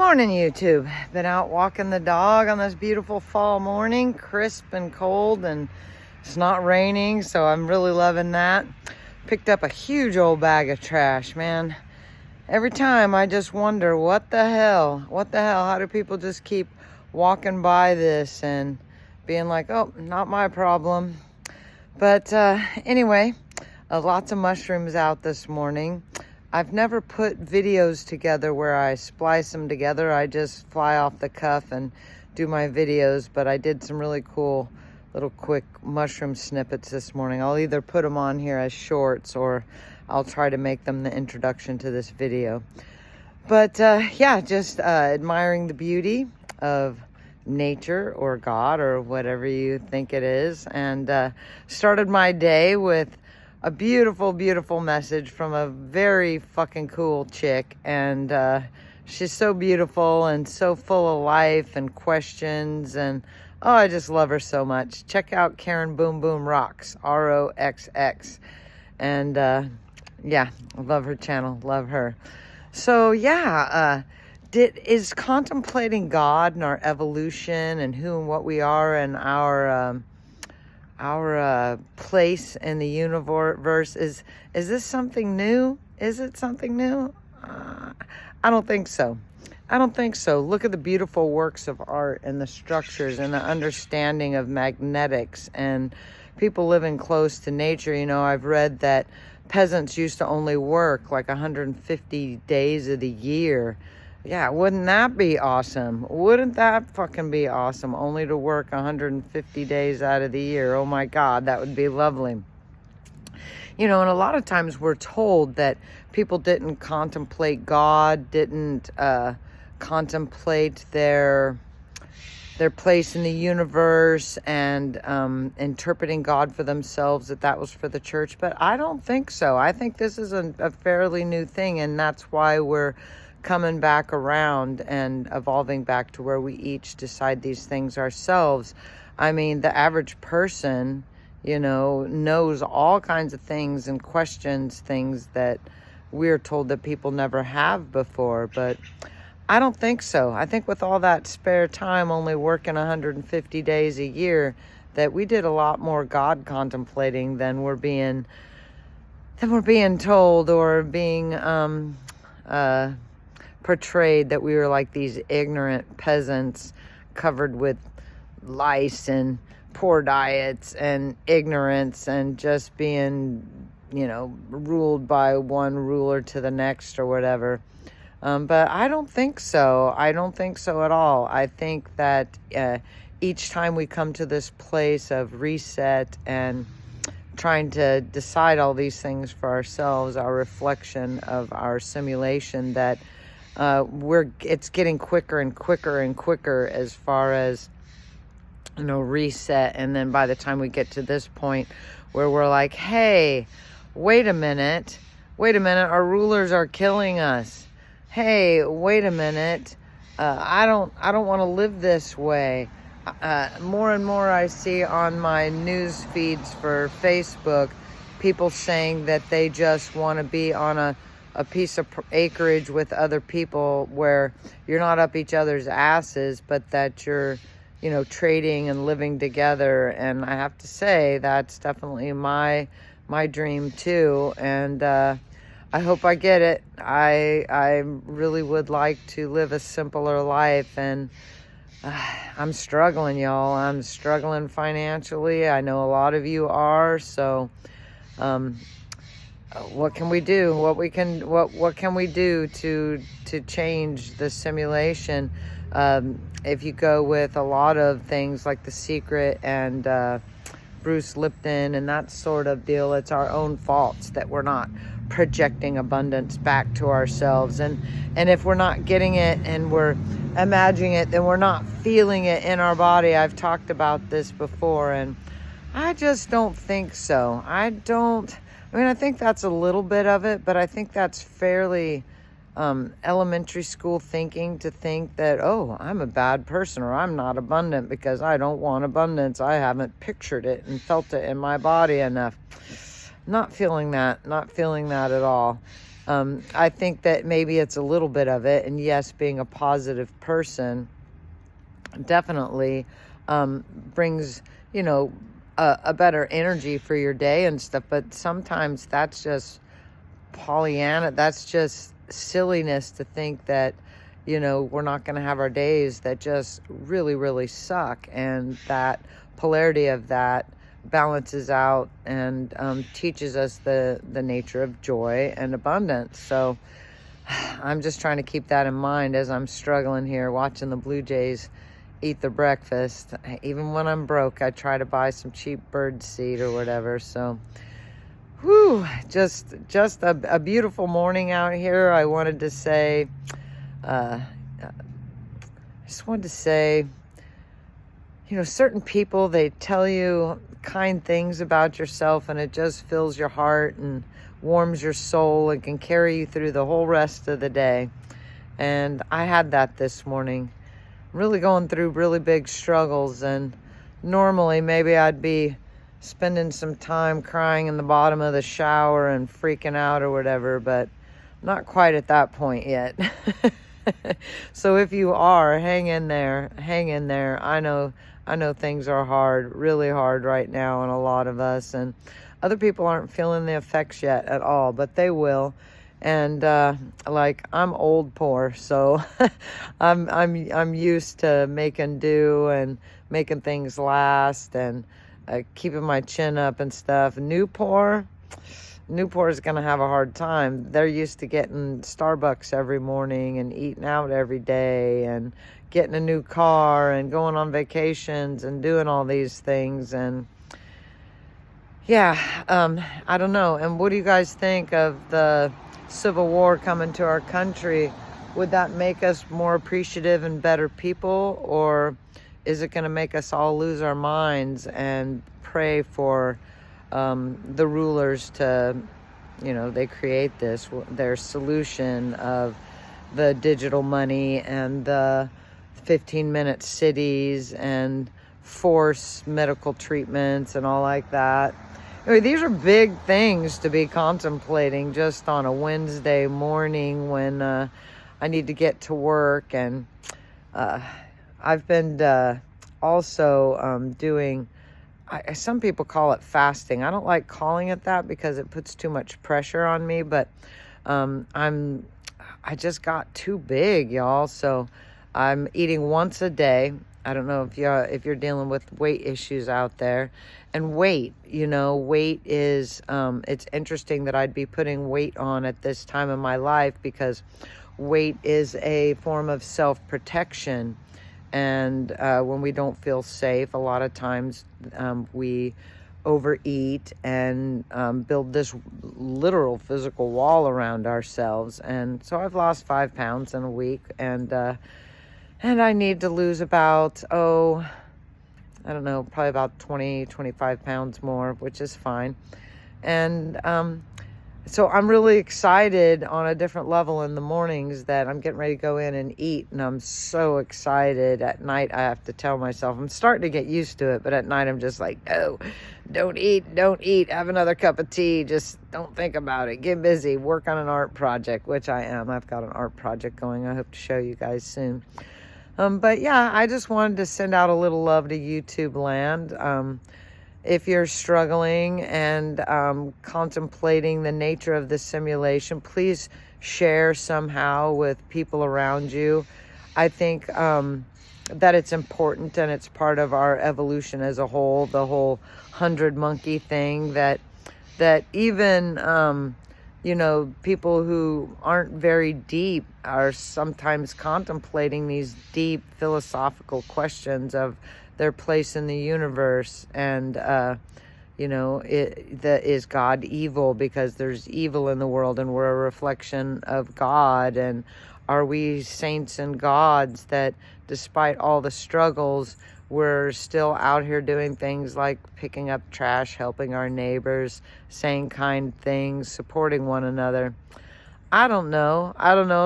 Morning, YouTube. Been out walking the dog on this beautiful fall morning, crisp and cold, and it's not raining, so I'm really loving that. Picked up a huge old bag of trash, man. Every time I just wonder, what the hell? How do people just keep walking by this and being like, oh, not my problem? But anyway, lots of mushrooms out this morning. I've never put videos together where I splice them together. I just fly off the cuff and do my videos, but I did some really cool little quick mushroom snippets this morning. I'll either put them on here as shorts or I'll try to make them the introduction to this video. But yeah, just admiring the beauty of nature or God or whatever you think it is. And started my day with a beautiful, beautiful message from a very fucking cool chick. And she's so beautiful and so full of life and questions. And oh, I just love her so much. Check out Karen Boom Boom Rocks, ROXX. And yeah, I love her channel, love her. So yeah, is contemplating God and our evolution and who and what we are and our place in the universe, is this something new? Is it something new? I don't think so. Look at the beautiful works of art and the structures and the understanding of magnetics and people living close to nature. You know, I've read that peasants used to only work like 150 days of the year. Yeah, wouldn't that be awesome? Wouldn't that fucking be awesome? Only to work 150 days out of the year. Oh my God, that would be lovely. You know, and a lot of times we're told that people didn't contemplate God, didn't contemplate their place in the universe and interpreting God for themselves, that was for the church. But I don't think so. I think this is a fairly new thing, and that's why we're coming back around and evolving back to where we each decide these things ourselves. I mean, the average person, you know, knows all kinds of things and questions things that we're told that people never have before. But I don't think so. I think with all that spare time, only working 150 days a year, that we did a lot more God contemplating than we're being told or being portrayed, that we were like these ignorant peasants covered with lice and poor diets and ignorance and just being, you know, ruled by one ruler to the next or whatever. But I don't think so. I don't think so at all. I think that each time we come to this place of reset and trying to decide all these things for ourselves, our reflection of our simulation, that it's getting quicker and quicker and quicker as far as, you know, reset. And then by the time we get to this point where we're like, hey, wait a minute, our rulers are killing us. Hey, wait a minute, I don't want to live this way. More and more I see on my news feeds for Facebook people saying that they just want to be on a piece of acreage with other people where you're not up each other's asses, but that you're, you know, trading and living together. And I have to say, that's definitely my dream too. And I hope I get it. I really would like to live a simpler life, and I'm struggling, y'all. I'm struggling financially. I know a lot of you are. So what can we do? What can we do to change the simulation? If you go with a lot of things like The Secret and Bruce Lipton and that sort of deal, it's our own faults that we're not projecting abundance back to ourselves. And if we're not getting it and we're imagining it, then we're not feeling it in our body. I've talked about this before, and I just don't think so. I think that's a little bit of it, but I think that's fairly elementary school thinking, to think that, oh, I'm a bad person or I'm not abundant because I don't want abundance. I haven't pictured it and felt it in my body enough. Not feeling that at all. I think that maybe it's a little bit of it. And yes, being a positive person definitely brings, a better energy for your day and stuff. But sometimes that's just Pollyanna. That's just silliness to think that, we're not going to have our days that just really, really suck. And that polarity of that balances out and teaches us the nature of joy and abundance. So I'm just trying to keep that in mind as I'm struggling here watching the Blue Jays eat their breakfast. Even when I'm broke, I try to buy some cheap bird seed or whatever. So just a beautiful morning out here. I wanted to say, certain people, they tell you kind things about yourself and it just fills your heart and warms your soul and can carry you through the whole rest of the day. And I had that this morning. Really going through really big struggles, and normally maybe I'd be spending some time crying in the bottom of the shower and freaking out or whatever, but not quite at that point yet. So if you are, hang in there. I know things are hard, really hard right now on a lot of us, and other people aren't feeling the effects yet at all, but they will. And I'm old poor, so I'm used to making do and making things last and keeping my chin up and stuff. New poor is gonna have a hard time. They're used to getting Starbucks every morning and eating out every day and getting a new car and going on vacations and doing all these things. And I don't know. And what do you guys think of the Civil War coming to our country? Would that make us more appreciative and better people, or is it going to make us all lose our minds and pray for the rulers to, they create their solution of the digital money and the 15-minute cities and force medical treatments and all like that? Anyway, these are big things to be contemplating just on a Wednesday morning when I need to get to work. And I've been also doing, some people call it fasting. I don't like calling it that because it puts too much pressure on me, but I just got too big, y'all. So I'm eating once a day. I don't know if you're dealing with weight issues out there. And weight is, it's interesting that I'd be putting weight on at this time in my life, because weight is a form of self-protection. And when we don't feel safe, a lot of times we overeat and build this literal physical wall around ourselves. And so I've lost 5 pounds in a week, and I need to lose about, I don't know, probably about 25 pounds more, which is fine. And so I'm really excited on a different level in the mornings that I'm getting ready to go in and eat. And I'm so excited. At night, I have to tell myself, I'm starting to get used to it, but at night I'm just like, no, don't eat. Have another cup of tea. Just don't think about it. Get busy. Work on an art project, which I am. I've got an art project going. I hope to show you guys soon. But yeah, I just wanted to send out a little love to YouTube land. If you're struggling and contemplating the nature of this simulation, please share somehow with people around you. I think that it's important, and it's part of our evolution as a whole, the whole 100 monkey thing, that even people who aren't very deep are sometimes contemplating these deep philosophical questions of their place in the universe. And, is God evil because there's evil in the world and we're a reflection of God? And are we saints and gods that despite all the struggles, we're still out here doing things like picking up trash, helping our neighbors, saying kind things, supporting one another? I don't know.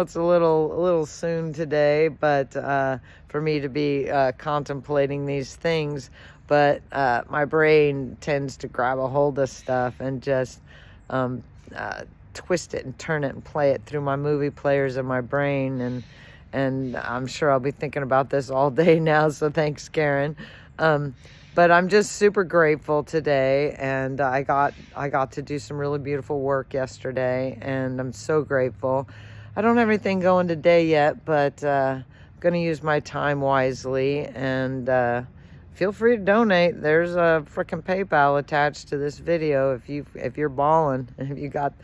It's a little soon today, but for me to be contemplating these things. But my brain tends to grab a hold of stuff and just twist it and turn it and play it through my movie players in my brain. And I'm sure I'll be thinking about this all day now, so thanks, Karen. But I'm just super grateful today, and I got to do some really beautiful work yesterday, and I'm so grateful. I don't have anything going today yet, but I'm going to use my time wisely, and feel free to donate. There's a freaking PayPal attached to this video if you're balling, if you got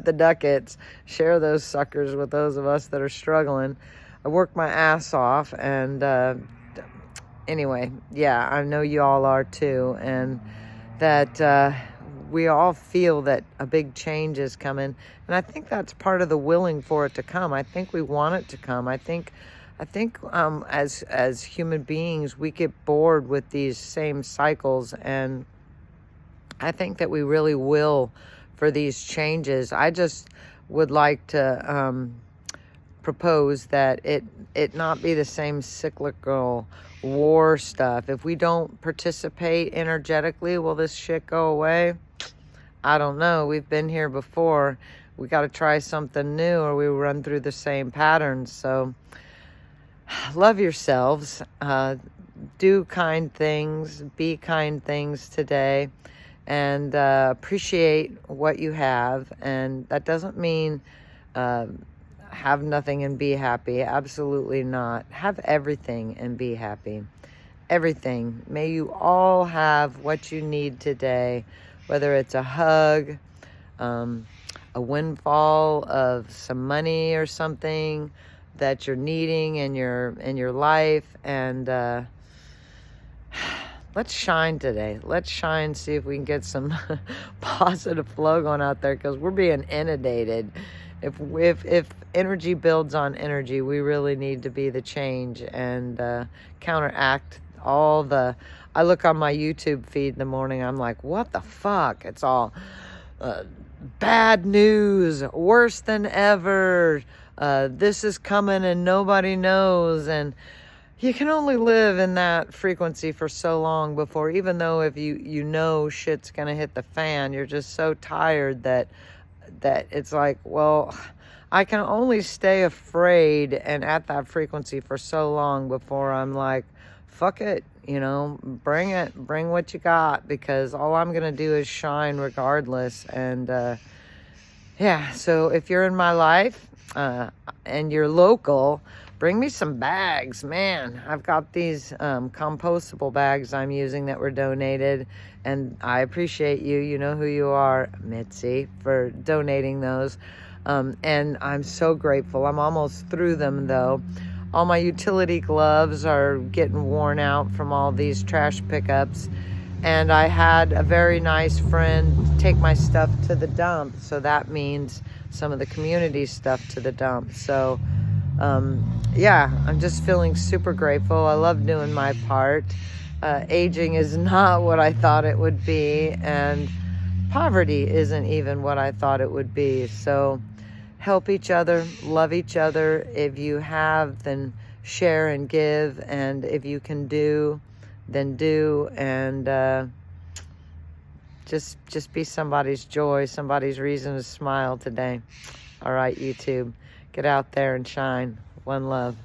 the ducats, share those suckers with those of us that are struggling. I work my ass off, and anyway, yeah, I know you all are too, and that we all feel that a big change is coming, and I think that's part of the willing for it to come. I think we want it to come. I think as human beings, we get bored with these same cycles, and I think that we really will for these changes. I just would like to propose that it not be the same cyclical war stuff. If we don't participate energetically, will this shit go away? I don't know. We've been here before. We got to try something new, or we run through the same patterns. So love yourselves. Do kind things. Be kind things today. And appreciate what you have. And that doesn't mean have nothing and be happy. Absolutely not. Have everything and be happy. Everything. May you all have what you need today, whether it's a hug, a windfall of some money or something that you're needing in your life. And let's shine today. Let's shine, see if we can get some positive flow going out there, because we're being inundated. If energy builds on energy, we really need to be the change and counteract all the... I look on my YouTube feed in the morning, I'm like, what the fuck? It's all bad news, worse than ever, this is coming and nobody knows. And you can only live in that frequency for so long before, even though if you know shit's gonna hit the fan, you're just so tired that it's like, well, I can only stay afraid and at that frequency for so long before I'm like, fuck it, bring it, bring what you got, because all I'm gonna do is shine regardless. And yeah, so if you're in my life and you're local, bring me some bags, man. I've got these compostable bags I'm using that were donated, and I appreciate you. You know who you are, Mitzi, for donating those. And I'm so grateful. I'm almost through them, though. All my utility gloves are getting worn out from all these trash pickups. And I had a very nice friend take my stuff to the dump. So that means some of the community stuff to the dump. So yeah, I'm just feeling super grateful. I love doing my part. Aging is not what I thought it would be, and poverty isn't even what I thought it would be. So help each other, love each other. If you have, then share and give, and if you can do, then do. And just be somebody's joy, somebody's reason to smile today. All right, YouTube, get out there and shine. One love.